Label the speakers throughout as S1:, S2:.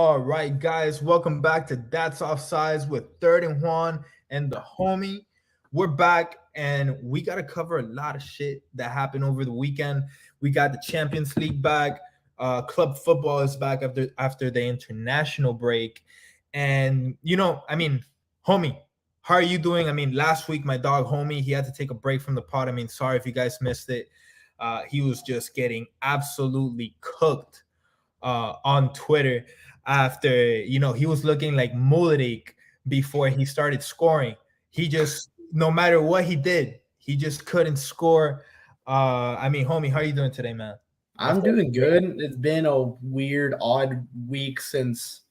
S1: All right, guys, welcome back to That's Offsides with Third and Juan and the homie. We're back and we got to cover a lot of shit that happened over the weekend. We got the Champions League back. Club football is back after the international break. And, homie, how are you doing? Last week, my dog, homie, he had to take a break from the pod. Sorry if you guys missed it. He was just getting absolutely cooked on Twitter after he was looking like Mulek before he started scoring. He just no matter what he did, he just couldn't score. Homie, how are you doing today, man?
S2: I'm doing good. It's been a weird, odd week since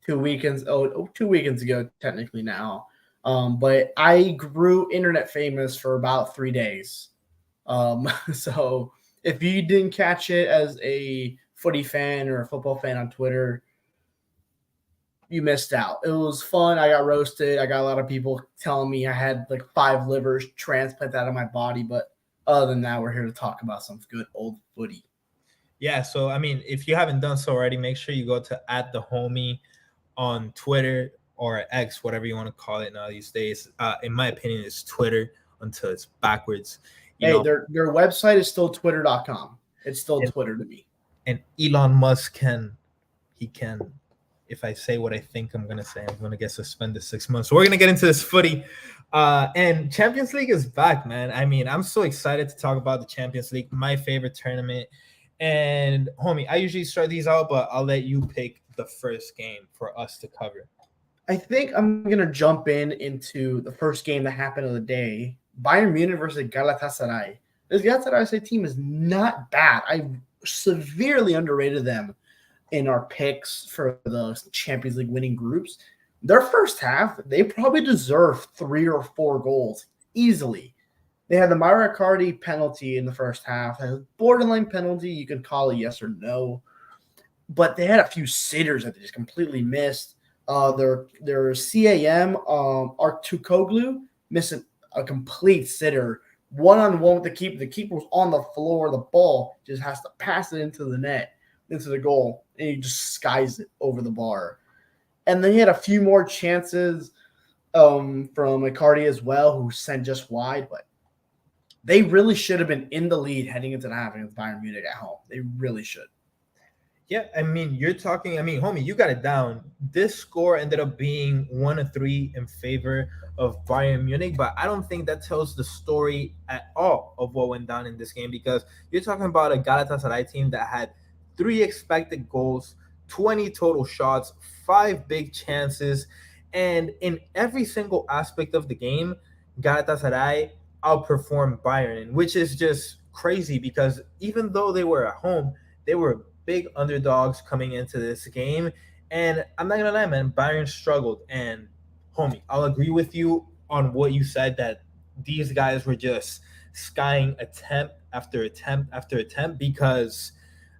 S2: 2 weekends. 2 weekends ago, technically now. But I grew internet famous for about 3 days. So if you didn't catch it as a footy fan or a football fan on Twitter, you missed out. It was fun. I got roasted. I got a lot of people telling me I had like 5 livers transplanted out of my body. But other than that, we're here to talk about some good old footy.
S1: Yeah, so if you haven't done so already, make sure you go to @thehomie on Twitter or X, whatever you want to call it now these days. In my opinion, it's Twitter until it's backwards.
S2: Their website is still twitter.com. It's still Twitter to me.
S1: And Elon Musk can, if I say what I think I'm going to say, I'm going to get suspended 6 months. So we're going to get into this footy. And Champions League is back, man. I'm so excited to talk about the Champions League, my favorite tournament. And homie, I usually start these out, but I'll let you pick the first game for us to cover.
S2: I think I'm going to jump into the first game that happened of the day. Bayern Munich versus Galatasaray. This Galatasaray team is not bad. I severely underrated them in our picks for the Champions League winning groups. Their first half, they probably deserve 3 or 4 goals easily. They had the Mauro Icardi penalty in the first half. A borderline penalty, you can call it yes or no. But they had a few sitters that they just completely missed. Their CAM, Artukoglu, missing a complete sitter. One-on-one with the keeper. The keeper was on the floor. The ball just has to pass it into the net, into the goal, and he just skies it over the bar. And then he had a few more chances from Icardi as well, who sent just wide, but they really should have been in the lead heading into the half against Bayern Munich at home. They really should.
S1: Yeah, you're talking, homie, you got it down. This score ended up being 1-3 in favor of Bayern Munich, but I don't think that tells the story at all of what went down in this game, because you're talking about a Galatasaray team that had 3 expected goals, 20 total shots, 5 big chances, and in every single aspect of the game, Galatasaray outperformed Bayern, which is just crazy because even though they were at home, they were big underdogs coming into this game. And I'm not gonna lie, man, Bayern struggled. And homie, I'll agree with you on what you said, that these guys were just skying attempt after attempt after attempt, because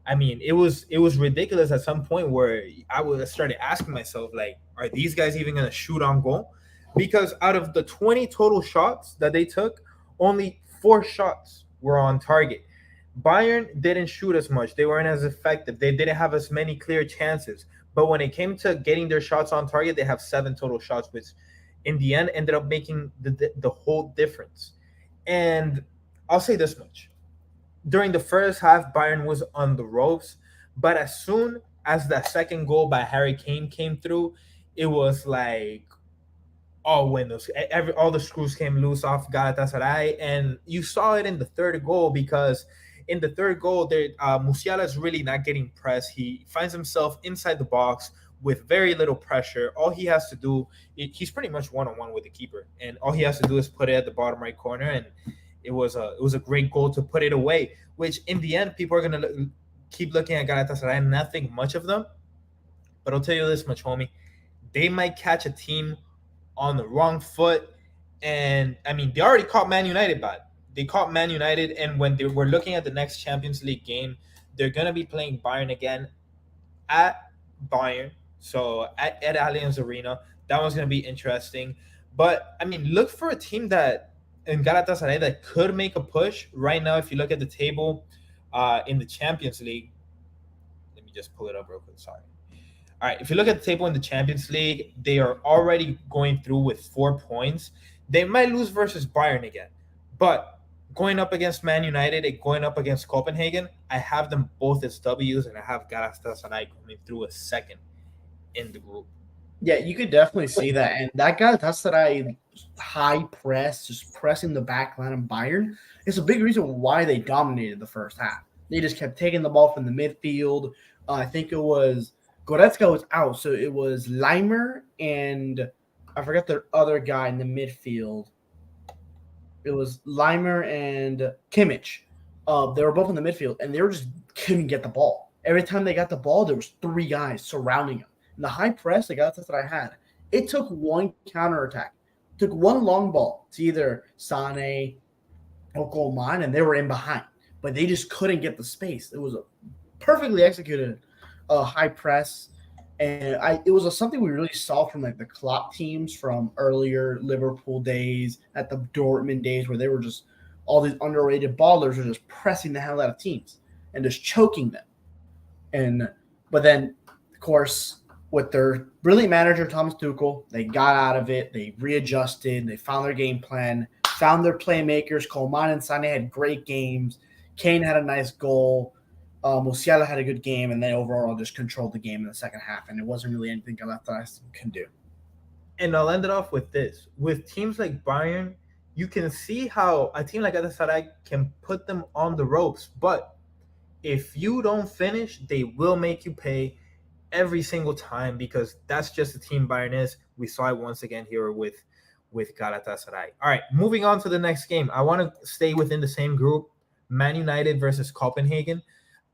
S1: it was ridiculous at some point where I started asking myself, like, are these guys even gonna shoot on goal? Because out of the 20 total shots that they took, only 4 shots were on target. Bayern didn't shoot as much. They weren't as effective. They didn't have as many clear chances. But when it came to getting their shots on target, they have 7 total shots, which in the end ended up making the whole difference. And I'll say this much. During the first half, Bayern was on the ropes. But as soon as that second goal by Harry Kane came through, it was like all windows. All the screws came loose off Galatasaray. And you saw it in the third goal, because in the third goal, Musiala is really not getting pressed. He finds himself inside the box with very little pressure. All he has to do, he's pretty much one-on-one with the keeper, and all he has to do is put it at the bottom right corner, and it was a great goal to put it away. Which in the end, people are gonna keep looking at Galatasaray and not think much of them. But I'll tell you this much, homie: they might catch a team on the wrong foot, and they already caught Man United bad. They caught Man United, and when they were looking at the next Champions League game, they're going to be playing Bayern again at Bayern, so at Allianz Arena. That one's going to be interesting. But, look for a team that, in Galatasaray, that could make a push. Right now, if you look at the table in the Champions League, let me just pull it up real quick, sorry. All right, if you look at the table in the Champions League, they are already going through with 4 points. They might lose versus Bayern again, but going up against Man United and going up against Copenhagen, I have them both as W's, and I have Galatasaray coming through a second in the group.
S2: Yeah, you could definitely see that. And that guy, that's that I high press, just pressing the back line of Bayern, is a big reason why they dominated the first half. They just kept taking the ball from the midfield. I think it was Goretzka was out, so it was Leimer and I forgot the other guy in the midfield. It was Leimer and Kimmich. They were both in the midfield, and they were just couldn't get the ball. Every time they got the ball, there was three guys surrounding them. And the high press, the guys that I had, it took one counterattack, took one long ball to either Sane or Coleman, and they were in behind. But they just couldn't get the space. It was a perfectly executed high press. And it was something we really saw from like the Klopp teams from earlier Liverpool days, at the Dortmund days, where they were just all these underrated ballers were just pressing the hell out of teams and just choking them. But then, of course, with their brilliant manager Thomas Tuchel, they got out of it. They readjusted. They found their game plan, found their playmakers. Coleman and Sane had great games. Kane had a nice goal. Musiala had a good game, and they overall just controlled the game in the second half, and it wasn't really anything Galatasaray can do.
S1: And I'll end it off with this. With teams like Bayern, you can see how a team like Galatasaray can put them on the ropes, but if you don't finish, they will make you pay every single time, because that's just the team Bayern is. We saw it once again here with Galatasaray. All right, moving on to the next game. I want to stay within the same group. Man United versus Copenhagen.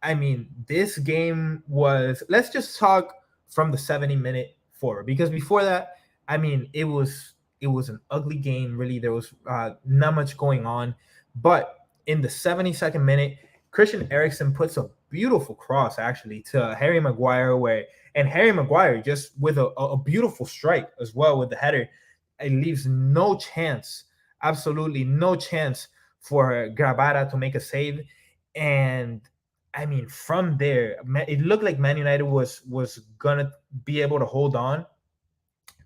S1: I mean, this game was, let's just talk from the 70-minute forward, because before that, I mean, it was an ugly game, really. There was not much going on. But in the 72nd minute, Christian Eriksen puts a beautiful cross, actually, to Harry Maguire, and Harry Maguire, just with a beautiful strike as well with the header, it leaves no chance, absolutely no chance for Grabara to make a save. And I mean, from there, it looked like Man United was gonna be able to hold on.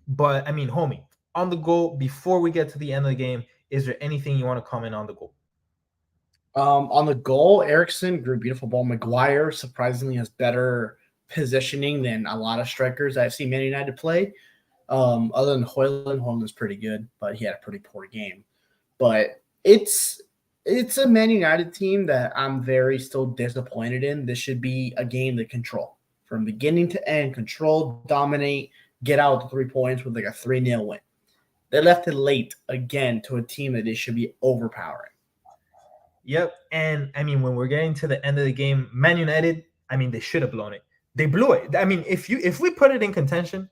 S1: But I mean, homie, on the goal, before we get to the end of the game, is there anything you want to comment on the goal?
S2: On the goal, Eriksson grew a beautiful ball. Maguire surprisingly has better positioning than a lot of strikers I've seen Man United play. Other than Højlund is pretty good, but he had a pretty poor game. But it's a Man United team that I'm very still disappointed in. This should be a game to control from beginning to end. Control, dominate, get out the 3 points with like a 3-0 win. They left it late again to a team that they should be overpowering.
S1: Yep. And I mean, when we're getting to the end of the game, Man United, I mean, they should have blown it. They blew it. I mean, if we put it in contention,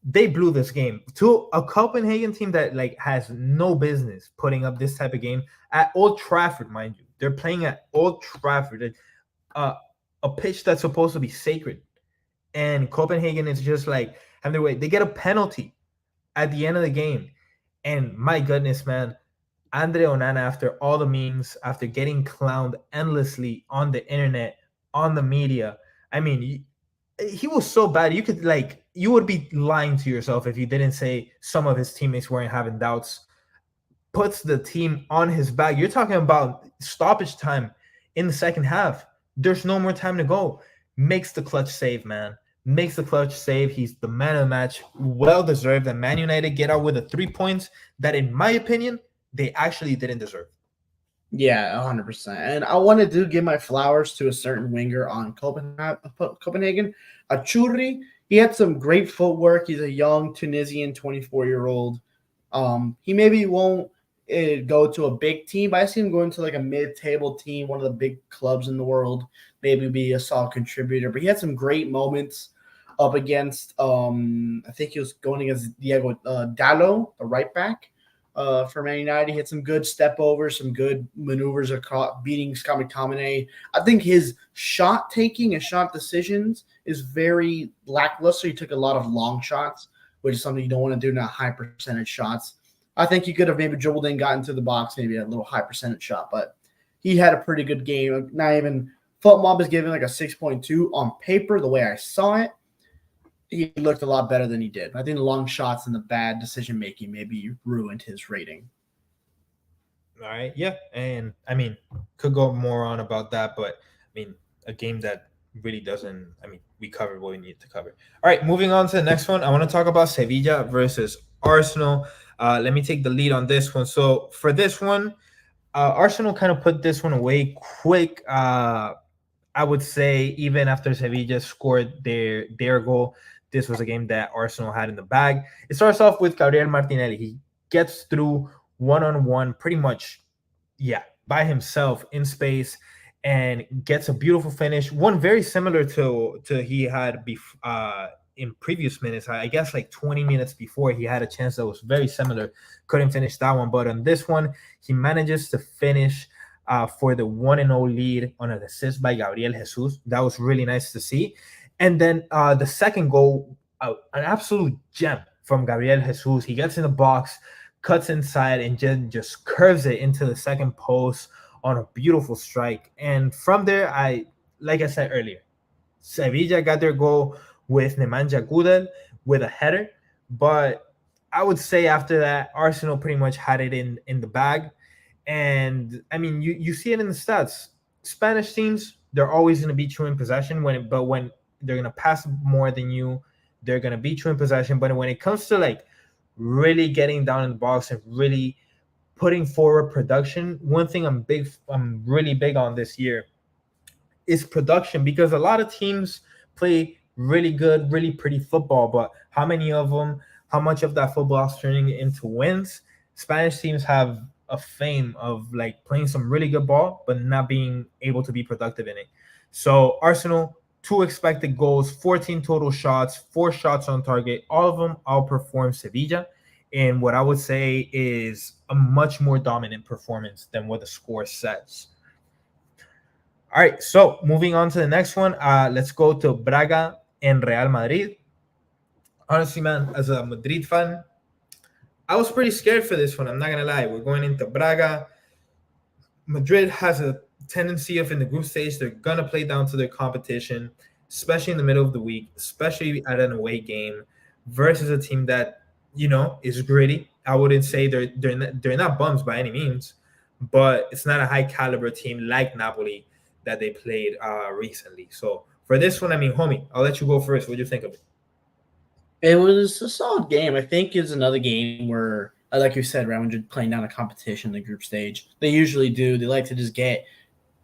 S1: they blew this game to a Copenhagen team that like has no business putting up this type of game at Old Trafford, mind you. They're playing at Old Trafford, a pitch that's supposed to be sacred. And Copenhagen is just like having their way. They get a penalty at the end of the game. And my goodness, man, Andre Onana, after all the memes, after getting clowned endlessly on the internet, on the media, I mean, he was so bad. You would be lying to yourself if you didn't say some of his teammates weren't having doubts. Puts the team on his back. You're talking about stoppage time in the second half. There's no more time to go. Makes the clutch save, man. Makes the clutch save. He's the man of the match. Well deserved. And Man United get out with the 3 points that, in my opinion, they actually didn't deserve.
S2: Yeah, 100%. And I wanted to give my flowers to a certain winger on Copenhagen. Achuri, he had some great footwork. He's a young Tunisian 24-year-old. He maybe won't go to a big team, but I see him going to like a mid-table team, one of the big clubs in the world, maybe be a solid contributor. But he had some great moments up against, I think he was going against Diego Dallo, the right back. For Man United, he had some good step overs, some good maneuvers beating Scott McTominay. I think his shot taking and shot decisions is very lackluster. He took a lot of long shots, which is something you don't want to do, not high percentage shots. I think he could have maybe dribbled in, got into the box, maybe a little high percentage shot, but he had a pretty good game. Not even FootMob is giving like a 6.2 on paper, the way I saw it. he looked a lot better than he did. I think the long shots and the bad decision making maybe ruined his rating.
S1: All right, yeah, and I mean, could go more on about that, but I mean, a game that really doesn't. I mean, we covered what we need to cover. All right, moving on to the next one. I want to talk about Sevilla versus Arsenal. Let me take the lead on this one. So for this one, Arsenal kind of put this one away quick. I would say even after Sevilla scored their goal, this was a game that Arsenal had in the bag. It starts off with Gabriel Martinelli. He gets through one on one, pretty much, yeah, by himself in space, and gets a beautiful finish. One very similar to he had in previous minutes. I guess like 20 minutes before, he had a chance that was very similar. Couldn't finish that one, but on this one, he manages to finish for the 1-0 lead on an assist by Gabriel Jesus. That was really nice to see. And then the second goal, an absolute gem from Gabriel Jesus. He gets in the box, cuts inside, and just curves it into the second post on a beautiful strike. And from there, like I said earlier, Sevilla got their goal with Nemanja Gudel with a header. But I would say after that, Arsenal pretty much had it in the bag. And I mean, you see it in the stats. Spanish teams, they're always going to beat you in possession but when they're going to pass more than you, they're going to beat you in possession. But when it comes to like really getting down in the box and really putting forward production, one thing I'm really big on this year is production, because a lot of teams play really good, really pretty football, but how many of them, how much of that football is turning into wins? Spanish teams have a fame of like playing some really good ball, but not being able to be productive in it. So Arsenal, 2 expected goals, 14 total shots, 4 shots on target. All of them outperform Sevilla in what I would say is a much more dominant performance than what the score says. All right, so moving on to the next one, let's go to Braga and Real Madrid. Honestly, man, as a Madrid fan, I was pretty scared for this one. I'm not gonna lie. We're going into Braga. Madrid has a tendency of in the group stage, they're gonna play down to their competition, especially in the middle of the week, especially at an away game versus a team that is gritty. I wouldn't say they're not bums by any means, but it's not a high caliber team like Napoli that they played recently. So for this one, I mean, homie, I'll let you go first. What do you think of it?
S2: It was a solid game. I think it's another game where, like you said, Real Madrid playing down a competition in the group stage. They usually do. They like to just get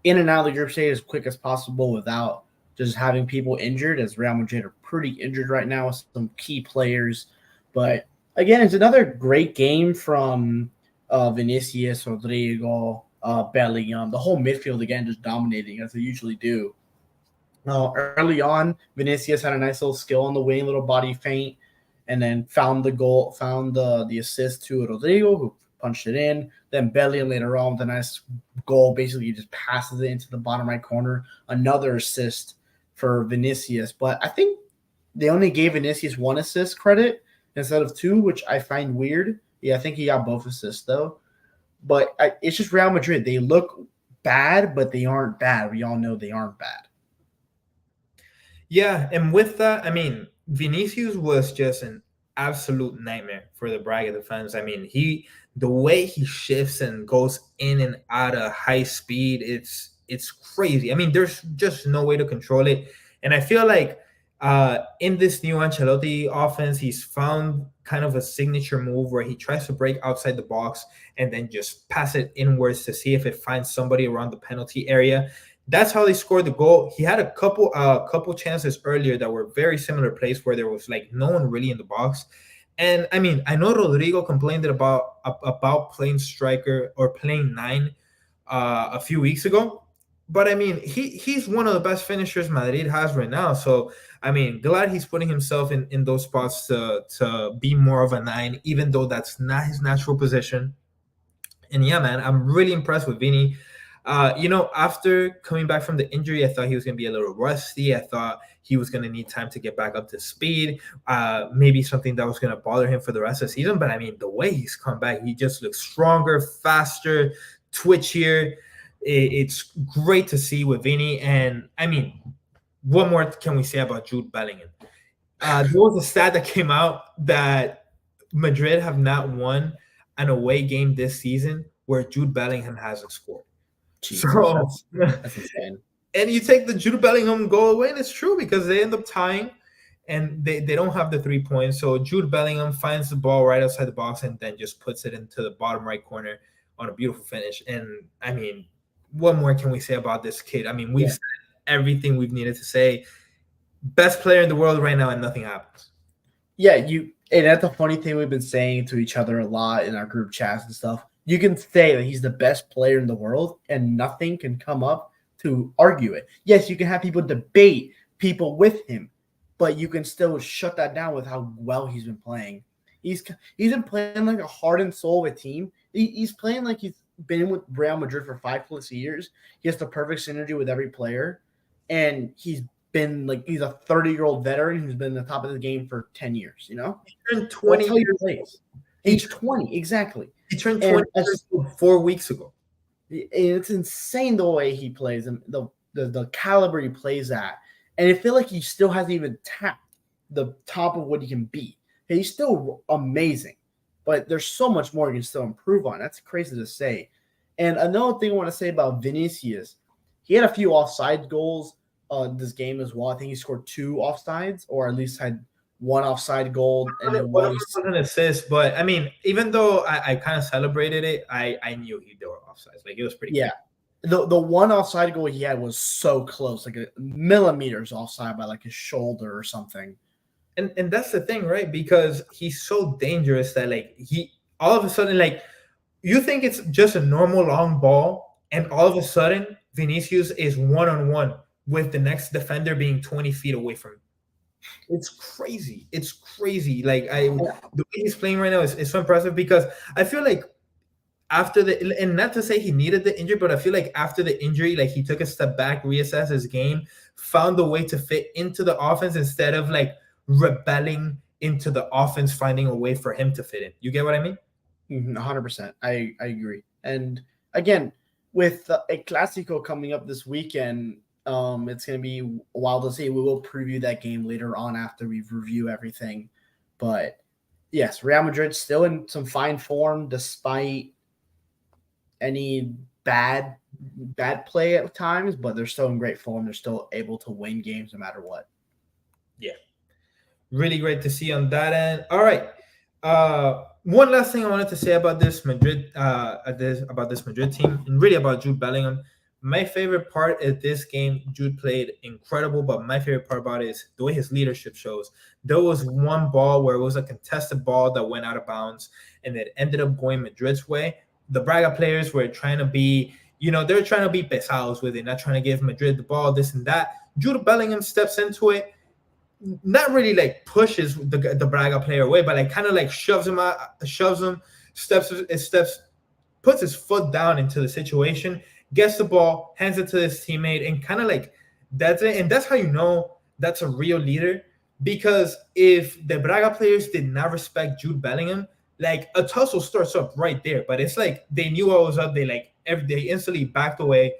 S2: in and out of the group stage as quick as possible without just having people injured, as Real Madrid are pretty injured right now with some key players. But again, it's another great game from Vinicius, Rodrigo, Bellingham, the whole midfield again just dominating as they usually do. Early on, Vinicius had a nice little skill on the wing, little body feint, and then found the goal, found the assist to Rodrigo, who punched it in. Then Bellingham later on with a nice goal, basically just passes it into the bottom right corner. Another assist for Vinicius, but I think they only gave Vinicius 1 assist credit instead of 2, which I find weird. Yeah, I think he got both assists though. But it's just Real Madrid. They look bad, but they aren't bad. We all know they aren't bad.
S1: Yeah, and with that, I mean, Vinicius was just an absolute nightmare for the Braga defense. I mean, the way he shifts and goes in and out of high speed, it's crazy. I mean, there's just no way to control it. And I feel like in this new Ancelotti offense, he's found kind of a signature move where he tries to break outside the box and then just pass it inwards to see if it finds somebody around the penalty area. That's how they scored the goal. He had a couple chances earlier that were very similar plays where there was like no one really in the box. And I mean, I know Rodrigo complained about playing striker or playing 9 a few weeks ago, but I mean, he's one of the best finishers Madrid has right now. So I mean, glad he's putting himself in those spots to be more of a 9, even though that's not his natural position. And yeah, man, I'm really impressed with Vini. After coming back from the injury, I thought he was going to be a little rusty. I thought he was going to need time to get back up to speed. Maybe something that was going to bother him for the rest of the season. But I mean, the way he's come back, he just looks stronger, faster, twitchier. It's great to see with Vini. And I mean, what more can we say about Jude Bellingham? There was a stat that came out that Madrid have not won an away game this season where Jude Bellingham hasn't scored.
S2: Jesus,
S1: So,
S2: that's insane.
S1: and you take the Jude Bellingham goal away, and it's true because they end up tying, and they don't have the 3 points. So Jude Bellingham finds the ball right outside the box and then just puts it into the bottom right corner on a beautiful finish. And I mean, what more can we say about this kid? I mean, we've said everything we've needed to say. Best player in the world right now, and nothing happens.
S2: Yeah, and that's the funny thing we've been saying to each other a lot in our group chats and stuff. You can say that he's the best player in the world, and nothing can come up to argue it. Yes, you can have people debate people with him, but you can still shut that down with how well he's been playing. He's been playing like a heart and soul of a team. He's playing like he's been with Real Madrid for 5+ years. He has the perfect synergy with every player, and he's a 30-year-old veteran who's been at the top of the game for 10 years. You know,
S1: he turned 20
S2: that's how he plays. Age 20, exactly.
S1: He turned 20 4 weeks ago.
S2: It's insane the way he plays and the caliber he plays at. And I feel like he still hasn't even tapped the top of what he can be. He's still amazing, but there's so much more he can still improve on. That's crazy to say. And another thing I want to say about Vinicius, he had a few offside goals this game as well. I think he scored 2 offsides, or at least had 1 offside goal. And then
S1: one was an assist, but I mean, even though I kind of celebrated it, I knew they were offsides. Like, it was pretty
S2: good. The 1 offside goal he had was so close, like a millimeters offside by like his shoulder or something.
S1: And that's the thing, right? Because he's so dangerous that like he all of a sudden, like, you think it's just a normal long ball, and all of a sudden Vinicius is 1-on-1 with the next defender being 20 feet away from him. It's crazy. It's crazy. Like, the way he's playing right now is so impressive, because I feel like after and not to say he needed the injury, but I feel like after the injury, like, he took a step back, reassessed his game, found a way to fit into the offense instead of like rebelling into the offense, finding a way for him to fit in. You get what I mean?
S2: 100%. I agree. And again, with a Clásico coming up this weekend, it's going to be wild to see. We will preview that game later on after we review everything. But yes, Real Madrid still in some fine form despite any bad play at times, but they're still in great form. They're still able to win games no matter what.
S1: Yeah. Really great to see on that end. All right. One last thing I wanted to say about this Madrid team, and really about Jude Bellingham. My favorite part of this game, Jude played incredible, but my favorite part about it is the way his leadership shows. There was one ball where it was a contested ball that went out of bounds, and it ended up going Madrid's way. The Braga players were trying to be, they're trying to be pesados with it, not trying to give Madrid the ball, this and that. Jude Bellingham steps into it, not really like pushes the Braga player away, but like kind of like shoves him, steps, puts his foot down into the situation, gets the ball, hands it to his teammate, and kind of like that's it. And that's how you know that's a real leader, because if the Braga players did not respect Jude Bellingham, like, a tussle starts up right there. But it's like they knew what was up. They instantly backed away,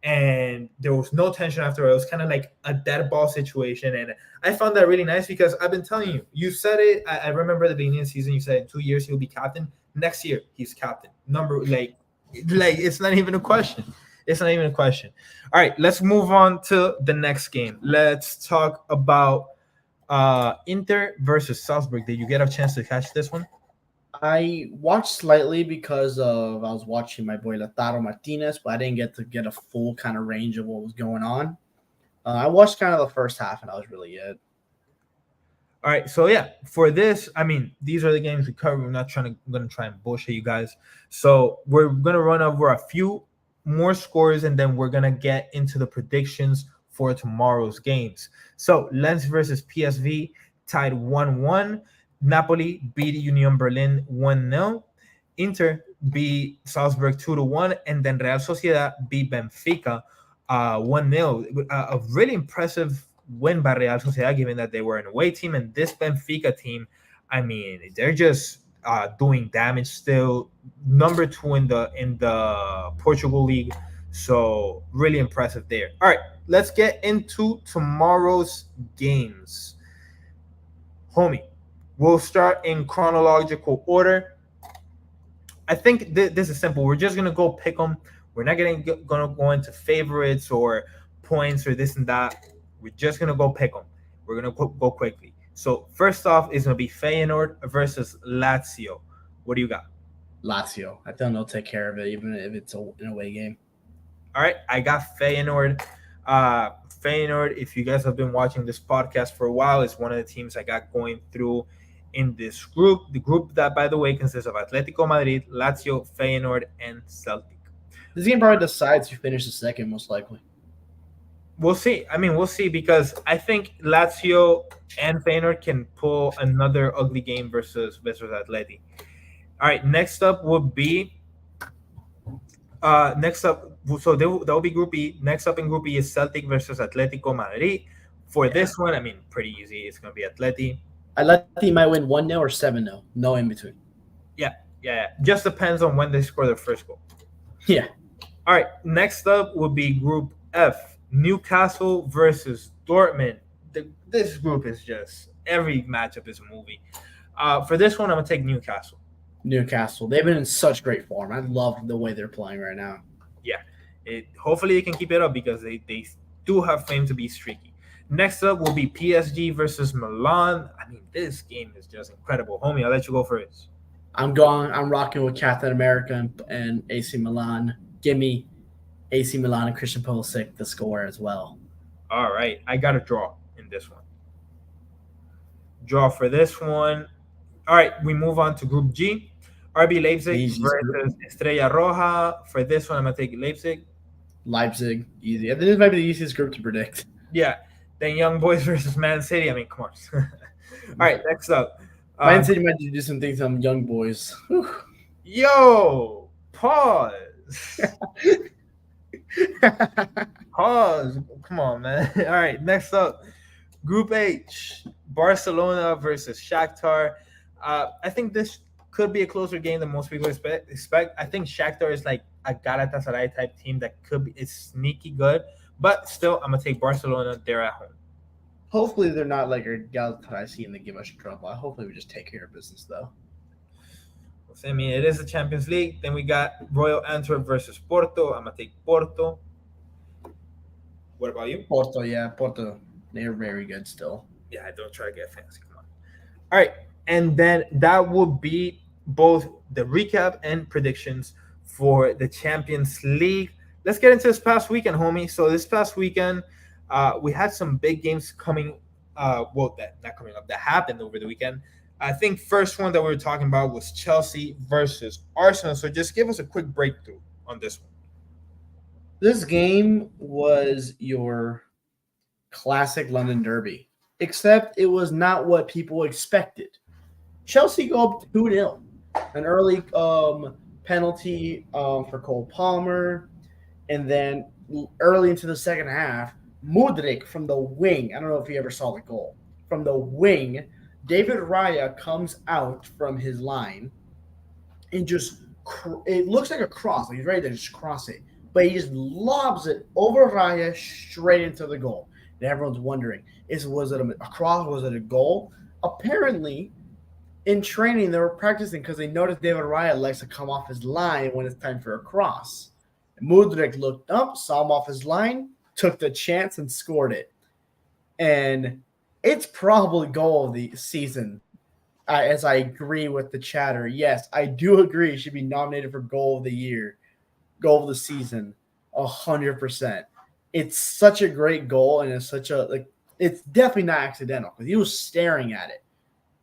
S1: and there was no tension after. It was kind of like a dead ball situation, and I found that really nice, because I've been telling you, you said it. I remember at the beginning of the season, you said in 2 years he'll be captain. Next year he's captain. Like it's not even a question. It's not even a question. All right, let's move on to the next game. Let's talk about Inter versus Salzburg. Did you get a chance to catch this one?
S2: I watched slightly because I was watching my boy Lautaro Martinez, but I didn't get a full kind of range of what was going on. I watched kind of the first half, and that was really it.
S1: All right, so yeah, for this, I mean, these are the games we cover. We're not going to try and bullshit you guys. So we're going to run over a few more scores, and then we're going to get into the predictions for tomorrow's games. So Lens versus PSV tied 1-1. Napoli beat Union Berlin 1-0. Inter beat Salzburg 2-1, and then Real Sociedad beat Benfica 1-0. A really impressive win by Real Sociedad, given that they were an away team, and this Benfica team, I mean, they're just doing damage still. Number 2 in the Portugal league, so really impressive there. All right, let's get into tomorrow's games. Homie, we'll start in chronological order. I think this is simple. We're just gonna go pick them. We're not gonna go into favorites or points or this and that. We're just gonna go pick them. We're gonna go quickly. So first off is gonna be Feyenoord versus Lazio. What do you got?
S2: Lazio. I think they'll take care of it, even if it's an away game.
S1: All right, I got Feyenoord. Feyenoord, if you guys have been watching this podcast for a while, is one of the teams I got going through in this group. The group that, by the way, consists of Atletico Madrid, Lazio, Feyenoord, and Celtic.
S2: This game probably decides who finishes second, most likely.
S1: We'll see. I mean, we'll see because I think Lazio and Feyenoord can pull another ugly game versus Atleti. All right, next up would be so that will be Group E. Next up in Group E is Celtic versus Atletico Madrid. For this one, I mean, pretty easy. It's gonna be Atleti.
S2: Atleti might win 1-0 or 7-0. No in between.
S1: Yeah. Just depends on when they score their first goal.
S2: Yeah.
S1: All right. Next up would be Group F. Newcastle versus Dortmund. This group is just every matchup is a movie. For this one, I'm gonna take Newcastle.
S2: Newcastle. They've been in such great form. I love the way they're playing right now.
S1: Yeah. Hopefully they can keep it up because they do have fame to be streaky. Next up will be PSG versus Milan. I mean, this game is just incredible. Homie, I'll let you go first.
S2: I'm rocking with Captain America and AC Milan. Give me AC Milan and Christian Pulisic to score as well.
S1: All right. I got a draw in this one. Draw for this one. All right. We move on to Group G. RB Leipzig versus Estrella Roja. For this one, I'm going to take Leipzig.
S2: Leipzig, easy. I think this might be the easiest group to predict.
S1: Yeah. Then Young Boys versus Man City. I mean, come on. All right. Next up.
S2: Man City might do some things on Young Boys. Whew.
S1: Yo, pause. Pause. Come on, man. All right, next up, Group H, Barcelona versus Shakhtar. I think this could be a closer game than most people expect. I think Shakhtar is like a Galatasaray type team that is sneaky good, but still, I'm gonna take Barcelona. They're at home.
S2: Hopefully, they're not like a Galatasaray team that give us trouble. Hopefully, we just take care of business though.
S1: I mean, it is the Champions League. Then we got Royal Antwerp versus Porto. I'm gonna take Porto. What about you?
S2: Porto, yeah, Porto. They're very good still.
S1: Yeah, don't try to get fancy. Come on. All right, and then that will be both the recap and predictions for the Champions League. Let's get into this past weekend, homie. So this past weekend, we had some big games coming. That happened over the weekend. I think first one that we were talking about was Chelsea versus Arsenal. So just give us a quick breakthrough on this one.
S2: This game was your classic London derby, except it was not what people expected. Chelsea go up 2-0. An early penalty for Cole Palmer. And then early into the second half, Mudryk from the wing. I don't know if you ever saw the goal. From the wing, David Raya comes out from his line and just it looks like a cross. Like he's ready to just cross it. But he just lobs it over Raya straight into the goal. And everyone's wondering, was it a cross? Was it a goal? Apparently, in training, they were practicing because they noticed David Raya likes to come off his line when it's time for a cross. Mudryk looked up, saw him off his line, took the chance, and scored it. And it's probably goal of the season, as I agree with the chatter. Yes, I do agree it should be nominated for goal of the year, goal of the season, 100%. It's such a great goal, and it's definitely not accidental because he was staring at it,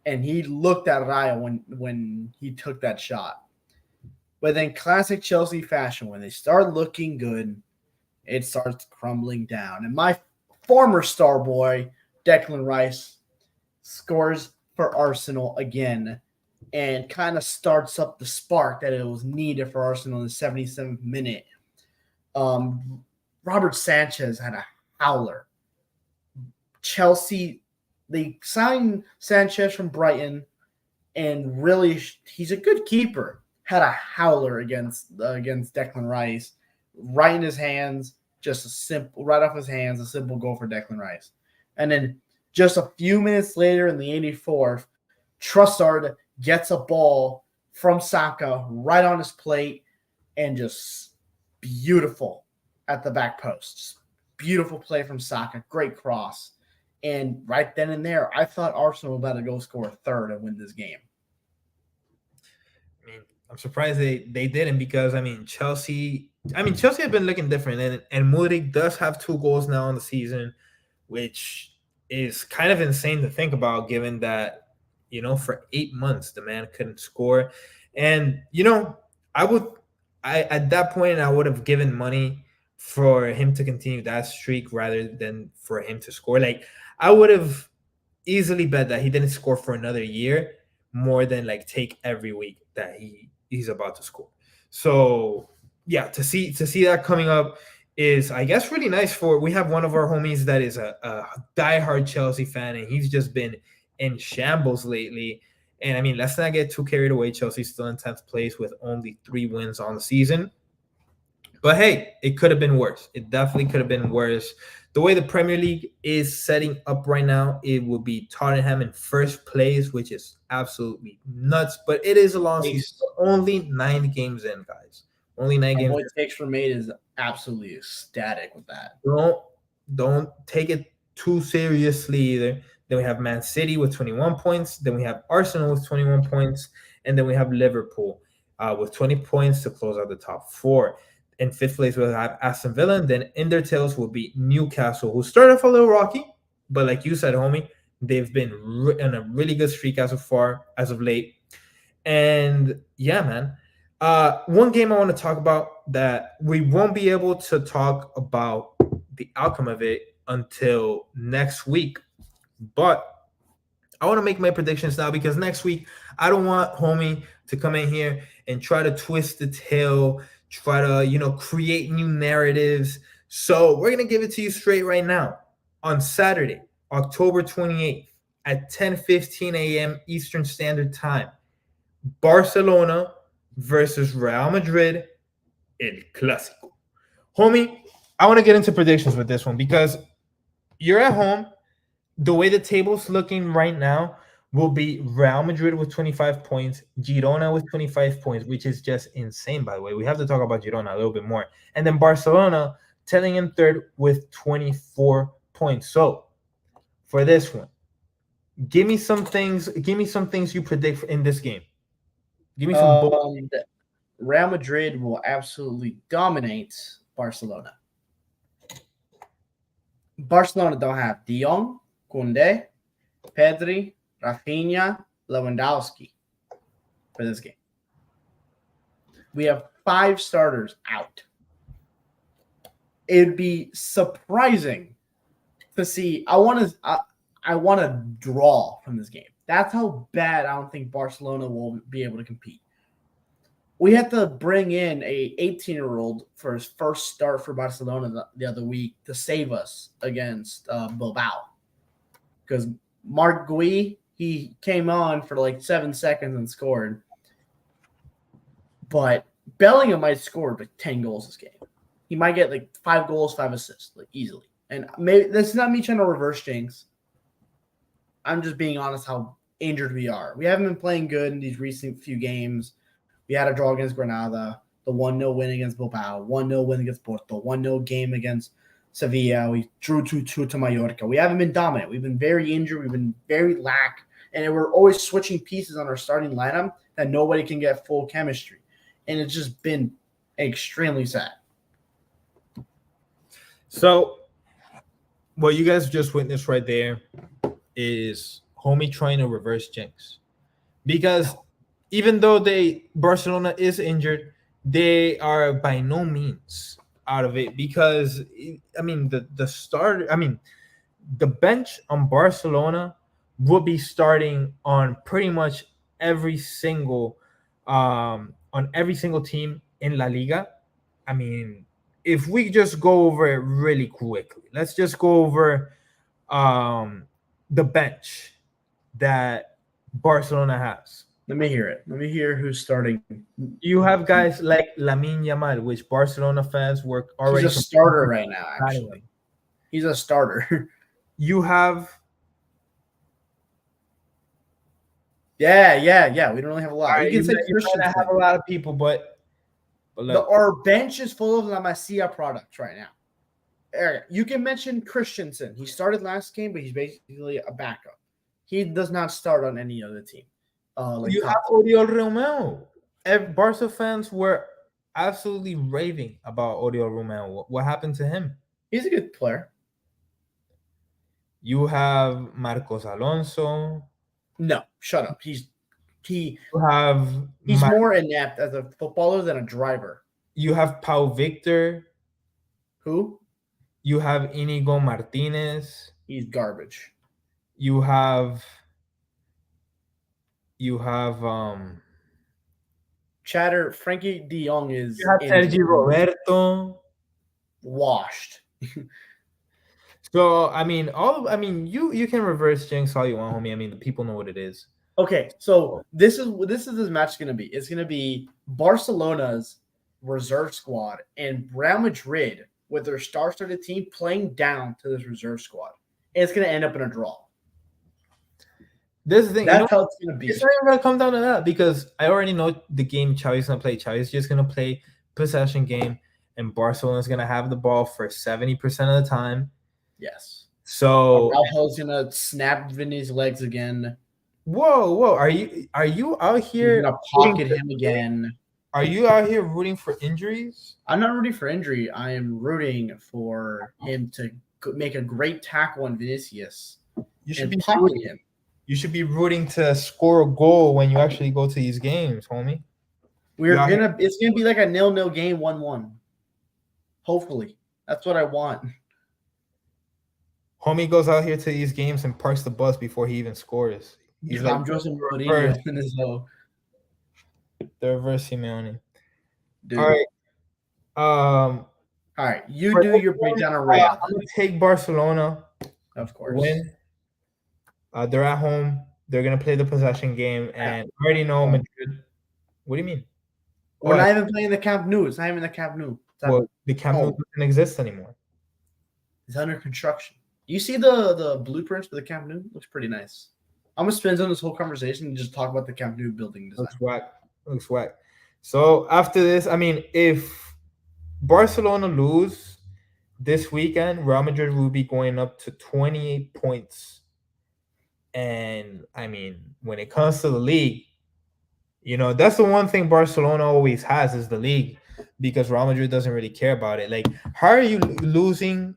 S2: and he looked at Raya when he took that shot. But then classic Chelsea fashion, when they start looking good, it starts crumbling down. And my former star boy, Declan Rice, scores for Arsenal again and kind of starts up the spark that it was needed for Arsenal in the 77th minute. Robert Sanchez had a howler. Chelsea, they signed Sanchez from Brighton, and really, he's a good keeper. Had a howler against Declan Rice, right in his hands, just a simple, right off his hands, a simple goal for Declan Rice. And then Just a few minutes later in the 84th, Trossard gets a ball from Saka right on his plate and just beautiful at the back post. Beautiful play from Saka. Great cross. And right then and there, I thought Arsenal were about to go score a third and win this game.
S1: I mean, I'm surprised they didn't because Chelsea have been looking different, and Mudryk does have 2 goals now in the season, which is kind of insane to think about given that for 8 months the man couldn't score. And I at that point I would have given money for him to continue that streak rather than for him to score. Like, I would have easily bet that he didn't score for another year more than like take every week that he's about to score. So yeah, to see that coming up is, I guess, really nice. We have one of our homies that is a diehard Chelsea fan, and he's just been in shambles lately. And I mean, let's not get too carried away. Chelsea's still in 10th place with only 3 wins on the season. But hey, it could have been worse. It definitely could have been worse. The way the Premier League is setting up right now, it will be Tottenham in first place, which is absolutely nuts. But it is a long season. Only 9 games in, guys. Only 9 games.
S2: What takes for me is absolutely ecstatic with that.
S1: Don't take it too seriously either. Then we have Man City with 21 points. Then we have Arsenal with 21 points. And then we have Liverpool with 20 points to close out the top 4. In 5th place, we'll have Aston Villa. And then in their tails will be Newcastle, who started off a little rocky. But like you said, homie, they've been in a really good streak as of late. And yeah, man. One game I want to talk about that we won't be able to talk about the outcome of it until next week. But I want to make my predictions now because next week I don't want homie to come in here and try to twist the tail, try to, create new narratives. So we're going to give it to you straight right now. On Saturday, October 28th at 10:15 a.m. Eastern Standard Time, Barcelona versus Real Madrid, El Clásico. Homie, I want to get into predictions with this one because you're at home. The way the table's looking right now will be Real Madrid with 25 points, Girona with 25 points, which is just insane, by the way. We have to talk about Girona a little bit more. And then Barcelona telling in third with 24 points. So for this one, give me some things you predict in this game. Give me some
S2: Real Madrid will absolutely dominate Barcelona. Barcelona don't have De Jong, Koundé, Pedri, Rafinha, Lewandowski for this game. We have 5 starters out. It'd be surprising to see. I want to draw from this game. That's how bad I don't think Barcelona will be able to compete. We had to bring in a 18-year-old for his first start for Barcelona the other week to save us against Bilbao. Because Marc Gui, he came on for like 7 seconds and scored. But Bellingham might score like 10 goals this game. He might get like 5 goals, 5 assists, like easily. And maybe that's not me trying to reverse jinx. I'm just being honest how injured we are. We haven't been playing good in these recent few games. We had a draw against Granada, the 1-0 win against Bilbao, 1-0 win against Porto, 1-0 game against Sevilla. We drew 2-2 to Mallorca. We haven't been dominant. We've been very injured. We've been very lack. And we're always switching pieces on our starting lineup that nobody can get full chemistry. And it's just been extremely sad.
S1: So what you guys just witnessed right there is homie trying to reverse jinx. Because even though Barcelona is injured, they are by no means out of it because the bench on Barcelona will be starting on pretty much every single team in La Liga. I mean, if we just go over it really quickly, let's just go over the bench that Barcelona has.
S2: Let me hear it. Let me hear who's starting.
S1: You have guys like Lamine Yamal, which Barcelona fans were already.
S2: He's a starter right now, actually. He's a starter.
S1: You have
S2: Yeah. We don't really have a lot.
S1: All
S2: You
S1: right,
S2: can say
S1: you might not have a
S2: Christensen.
S1: lot of people, but look,
S2: Our bench is full of La Masia products right now. You can mention Christensen. He started last game, but he's basically a backup. He does not start on any other team. Like
S1: you have
S2: top.
S1: Oriol Romeu. Barca fans were absolutely raving about Oriol Romeu. What happened to him?
S2: He's a good player.
S1: You have Marcos Alonso.
S2: No, shut up. He's
S1: You have
S2: more inept as a footballer than a driver.
S1: you have Pau Victor.
S2: Who?
S1: You have Inigo Martinez.
S2: He's garbage.
S1: You have
S2: Chatter. Frankie De Jong is
S1: you have Sergi Roberto.
S2: washed.
S1: So you can reverse jinx all you want, homie. I mean the people know what it is.
S2: Okay, so this is this match going to be. It's going to be Barcelona's reserve squad and Real Madrid with their star-studded team playing down to this reserve squad. And it's going to end up in a draw.
S1: This is the thing.
S2: That's how it's going to be.
S1: It's not even going to come down to that because I already know the game Xavi's going to play. Xavi's just going to play possession game, and Barcelona's going to have the ball for 70% of the time.
S2: Yes.
S1: So
S2: Araujo's going to snap Vinny's legs again.
S1: Whoa! Are you out here?
S2: You're gonna pocket him again.
S1: Are you out here rooting for injuries?
S2: I'm not rooting for injury. I am rooting for him to make a great tackle on Vinicius.
S1: You should
S2: be pocket him.
S1: You should be rooting to score a goal when you actually go to these games, homie.
S2: It's gonna be like a 0-0 game, 1-1. Hopefully, that's what I want.
S1: Homie goes out here to these games and parks the bus before he even scores.
S2: He's like Jose Mourinho in his low.
S1: The reverse Simeone.
S2: Dude.
S1: All right.
S2: All right. You do your breakdown of Real.
S1: I'm gonna take Barcelona.
S2: Of course.
S1: Win. They're at home. They're gonna play the possession game, and I already know Madrid. What do you mean?
S2: We're not even playing the Camp Nou. It's not even the Camp Nou.
S1: Well, the Camp Nou doesn't exist anymore.
S2: It's under construction. You see the blueprints for the Camp Nou? Looks pretty nice. I'm gonna spend on this whole conversation and just talk about the Camp Nou building design.
S1: Looks whack. So after this, I mean, if Barcelona lose this weekend, Real Madrid will be going up to 28 points. And I mean, when it comes to the league, that's the one thing Barcelona always has is the league, because Real Madrid doesn't really care about it. Like, how are you losing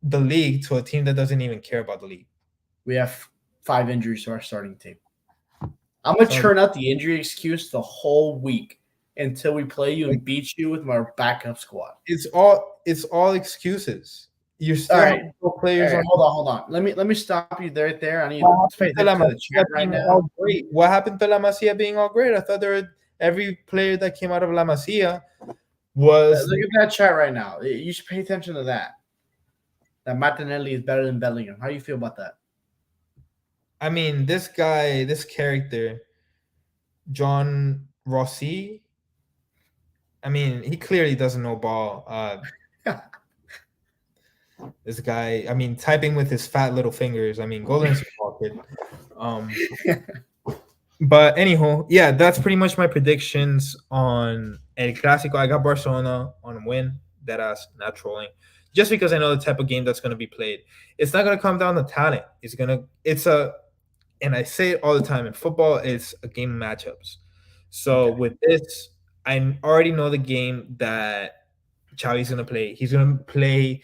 S1: the league to a team that doesn't even care about the league?
S2: We have 5 injuries to our starting team. I'm going to churn out the injury excuse the whole week until we play you and beat you with my backup squad.
S1: It's all excuses. You're still players.
S2: Right, hold on. Let me stop you there. I need to pay attention to the chat right now.
S1: What happened to La Masia being all great? I thought every player that came out of La Masia was.
S2: Look at that chat right now. You should pay attention to that. That Martinelli is better than Bellingham. How do you feel about that?
S1: I mean, this character, John Rossi, I mean, he clearly doesn't know ball. This guy, I mean, typing with his fat little fingers. I mean, go learn some ball, kid. But anyhow, yeah, that's pretty much my predictions on El Clásico. I got Barcelona on a win. That's not trolling. Just because I know the type of game that's going to be played. It's not going to come down to talent. And I say it all the time, in football, it's a game of matchups. So with this, I already know the game that Xavi's going to play. He's going to play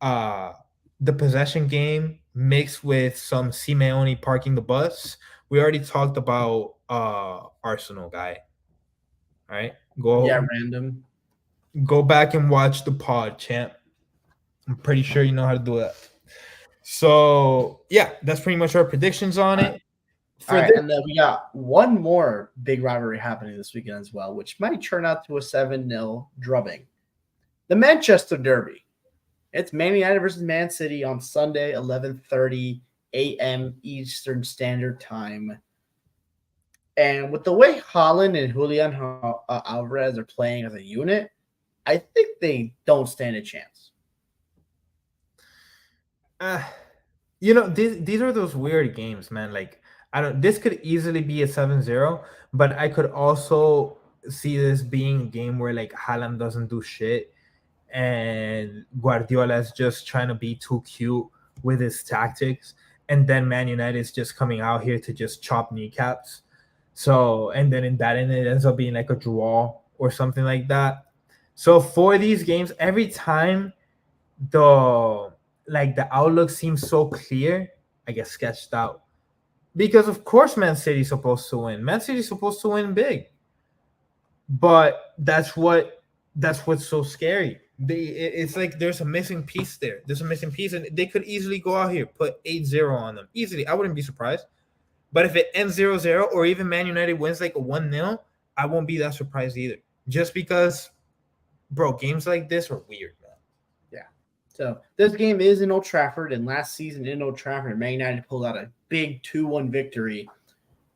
S1: the possession game mixed with some Simeone parking the bus. We already talked about Arsenal guy. All right?
S2: Random.
S1: Go back and watch the pod, champ. I'm pretty sure you know how to do that. So, yeah, that's pretty much our predictions on it.
S2: And then we got one more big rivalry happening this weekend as well, which might turn out to a 7-0 drubbing. The Manchester Derby. It's Man United versus Man City on Sunday, 11:30 a.m. Eastern Standard Time. And with the way Haaland and Julian Alvarez are playing as a unit, I think they don't stand a chance.
S1: These are those weird games, man. Like, I don't. This could easily be a 7-0, but I could also see this being a game where like Haaland doesn't do shit and Guardiola is just trying to be too cute with his tactics, and then Man United is just coming out here to just chop kneecaps. So, and then in that end, it ends up being like a draw or something like that. So for these games, every time the the outlook seems so clear, I get sketched out because of course Man City's supposed to win. Man City's supposed to win big, but that's what's so scary. It's like there's a missing piece there. There's a missing piece, and they could easily go out here put 8-0 on them easily. I wouldn't be surprised. But if it ends 0-0 or even Man United wins like a 1-0, I won't be that surprised either. Just because, bro, games like this are weird, man.
S2: Yeah. So this game is in Old Trafford, and last season in Old Trafford, Man United pulled out a big 2-1 victory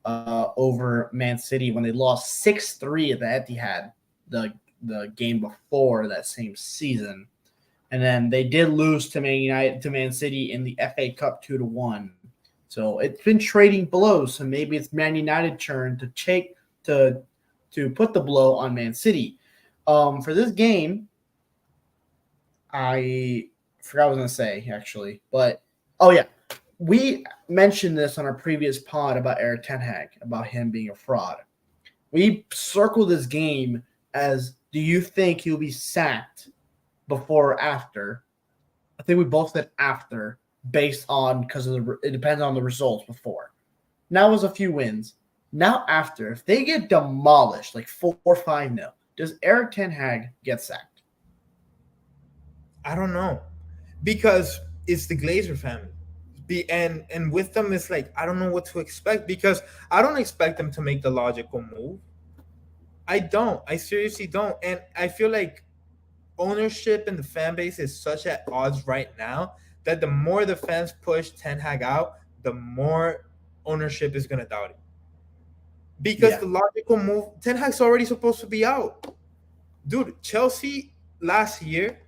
S2: over Man City when they lost 6-3 at the Etihad the game before that same season. And then they did lose to Man City in the FA Cup 2-1. So it's been trading blows. So maybe it's Man United turn to put the blow on Man City. For this game, I forgot what I was gonna say actually, but oh yeah, we mentioned this on our previous pod about Erik ten Hag, about him being a fraud. We circled this game as, do you think he'll be sacked before or after? I think we both said after, based on it depends on the results before. Now was a few wins. Now after, if they get demolished like 4-5-0, does Erik ten Hag get sacked?
S1: I don't know, because it's the Glazer family. And with them, it's like I don't know what to expect because I don't expect them to make the logical move. I don't. I seriously don't. And I feel like ownership and the fan base is such at odds right now that the more the fans push Ten Hag out, the more ownership is gonna doubt it. Because the logical move, Ten Hag's already supposed to be out. Dude, Chelsea last year,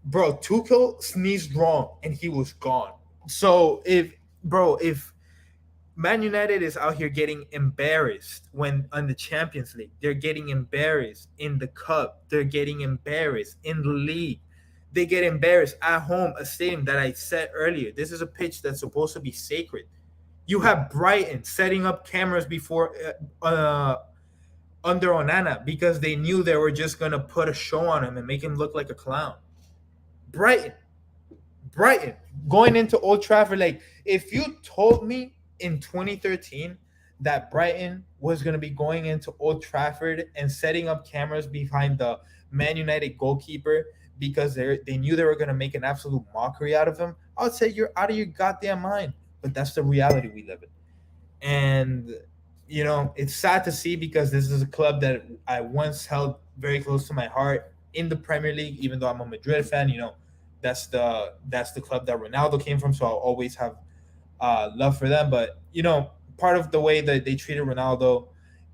S1: bro, Tuchel sneezed wrong and he was gone. So if Man United is out here getting embarrassed when on the Champions League, they're getting embarrassed in the cup, they're getting embarrassed in the league, they get embarrassed at home, a stadium that I said earlier. This is a pitch that's supposed to be sacred. You have Brighton setting up cameras before under Onana because they knew they were just gonna put a show on him and make him look like a clown. Brighton, Brighton going into Old Trafford. Like, if you told me in 2013 that Brighton was going to be going into Old Trafford and setting up cameras behind the Man United goalkeeper because they knew they were going to make an absolute mockery out of him, I would say you're out of your goddamn mind. But that's the reality we live in. And, it's sad to see because this is a club that I once held very close to my heart in the Premier League, even though I'm a Madrid fan. That's the club that Ronaldo came from, so I'll always have love for them. But part of the way that they treated Ronaldo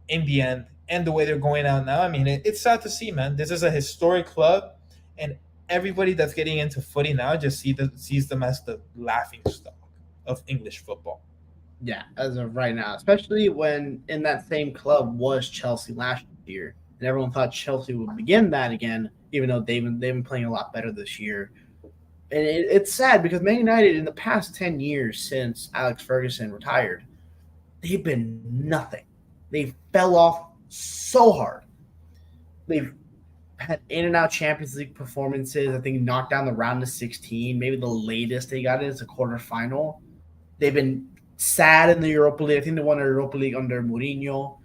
S1: in the end and the way they're going out now, I mean, it's sad to see, man. This is a historic club, and everybody that's getting into footy now just sees them as the laughing stock of English football.
S2: Yeah, as of right now, especially when in that same club was Chelsea last year, and everyone thought Chelsea would begin that again, even though they've been playing a lot better this year. And it's sad because Man United in the past 10 years since Alex Ferguson retired, they've been nothing. They fell off so hard. They've had in and out Champions League performances. I think knocked down the round of 16. Maybe the latest they got is a quarterfinal. They've been sad in the Europa League. I think they won the Europa League under Mourinho.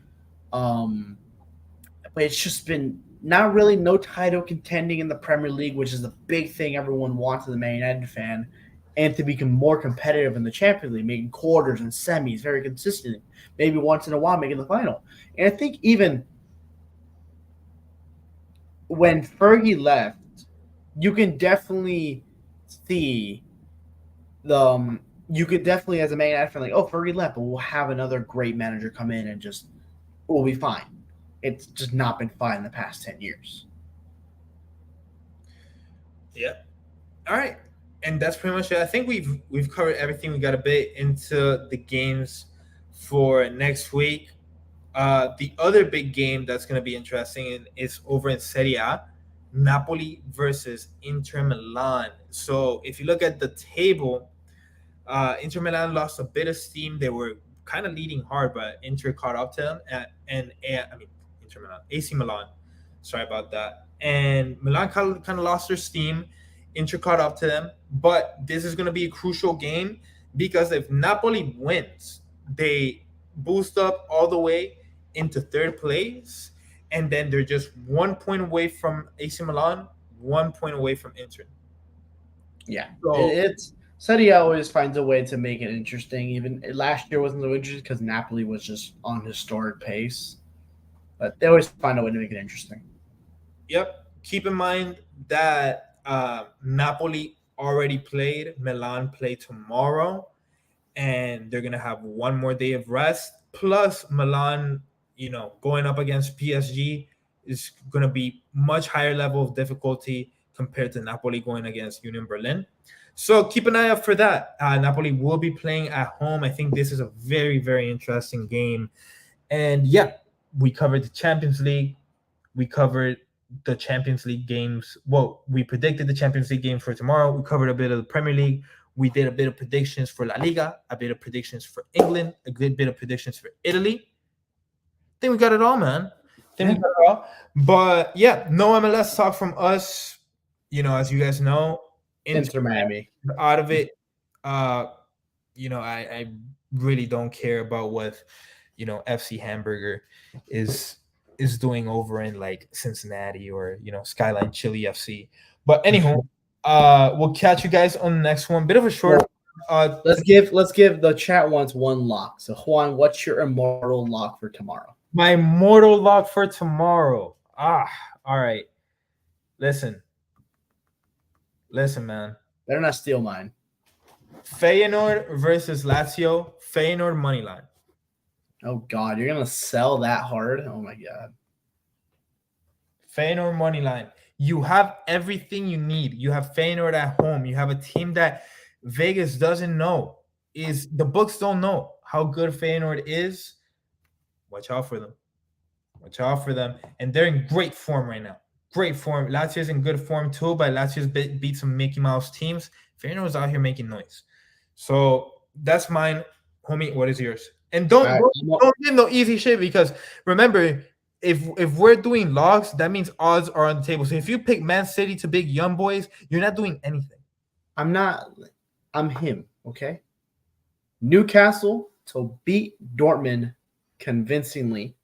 S2: But it's just been not really no title contending in the Premier League, which is the big thing everyone wants as a Man United fan, and to become more competitive in the Champions League, making quarters and semis very consistently, maybe once in a while making the final. And I think even when Fergie left, you can definitely see you could definitely, as a Man United fan, like, oh, Fergie left, but we'll have another great manager come in and just we'll be fine. It's just not been fine in the past 10 years.
S1: Yeah. All right. And that's pretty much it. I think we've covered everything. We got a bit into the games for next week. The other big game that's going to be interesting is over in Serie A, Napoli versus Inter Milan. So if you look at the table, Inter Milan lost a bit of steam. They were kind of leading hard, but Inter caught up to them. Inter Milan, AC Milan. Sorry about that. And Milan kind of lost their steam. Inter caught up to them, but this is going to be a crucial game because if Napoli wins, they boost up all the way into third place, and then they're just 1 point away from AC Milan, 1 point away from Inter.
S2: Yeah,
S1: So,
S2: it's Serie A always finds a way to make it interesting. Even last year wasn't so interesting because Napoli was just on historic pace, but they always find a way to make it interesting.
S1: yep. Keep in mind that Napoli already played. Milan play tomorrow, and they're gonna have one more day of rest. Plus, Milan, going up against PSG is gonna be much higher level of difficulty compared to Napoli going against Union Berlin. So keep an eye out for that. Napoli will be playing at home. I think this is a very, very interesting game. And yeah, we covered the Champions League. We covered the Champions League games. Well, we predicted the Champions League game for tomorrow. We covered a bit of the Premier League. We did a bit of predictions for La Liga, a bit of predictions for England, a good bit of predictions for Italy. I think we got it all, man. But yeah, no MLS talk from us. As you guys know,
S2: Inter Miami
S1: out of it. I really don't care about what FC Hamburger is doing over in like Cincinnati or Skyline Chili FC. But anyhow, we'll catch you guys on the next one. Bit of a short.
S2: Let's give the chat wants one lock. So Juan, what's your immortal lock for tomorrow?
S1: My immortal lock for tomorrow. All right. Listen, man.
S2: Better not steal mine.
S1: Feyenoord versus Lazio. Feyenoord money line.
S2: Oh God, you're gonna sell that hard? Oh my God.
S1: Feyenoord money line. You have everything you need. You have Feyenoord at home. You have a team that Vegas doesn't know. The books don't know how good Feyenoord is. Watch out for them. And they're in great form right now. Great form. Lazio's in good form too, but Lazio's beat some Mickey Mouse teams. Feyenoord's out here making noise. So that's mine. Homie, what is yours? And don't give no easy shit because remember, if we're doing logs, that means odds are on the table. So if you pick Man City to big Young Boys, you're not doing anything.
S2: I'm him, okay? Newcastle to beat Dortmund convincingly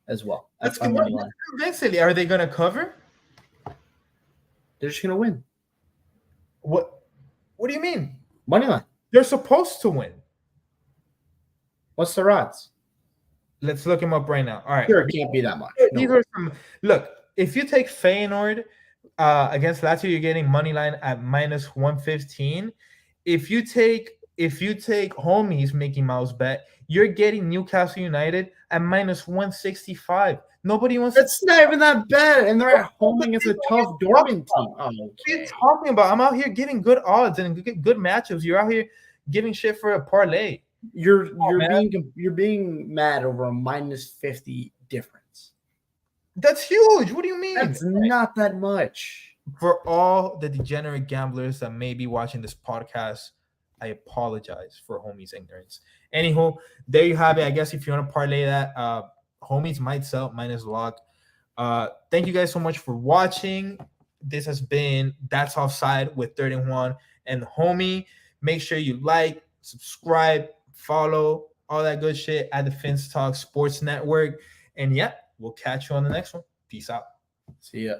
S2: as well.
S1: That's my money line. Convincingly. Are they going to cover?
S2: They're just going to win.
S1: What do you mean?
S2: Money line.
S1: They're supposed to win.
S2: What's the odds?
S1: Let's look him up right now. All right.
S2: Sure, it can't be that much.
S1: Look, if you take Feyenoord against Lazio, you're getting money line at minus 115. If you take Homie's Mickey Mouse bet, you're getting Newcastle United at minus 165. Nobody wants.
S2: That's not even that bad, and they're at home against a tough Dortmund team. Oh, okay.
S1: What are you talking about? I'm out here giving good odds and good matchups. You're out here giving shit for a parlay.
S2: You're being mad over a minus 50 difference.
S1: That's huge. What do you mean?
S2: That's not that much.
S1: For all the degenerate gamblers that may be watching this podcast, I apologize for Homie's ignorance. Anywho, there you have it. I guess if you want to parlay that, Homies might sell minus log. Thank you guys so much for watching. This has been That's Offside with Third and Juan and Homie. Make sure you like, subscribe, follow, all that good shit at the Fins Talk Sports Network. And yeah, we'll catch you on the next one. Peace out.
S2: See ya.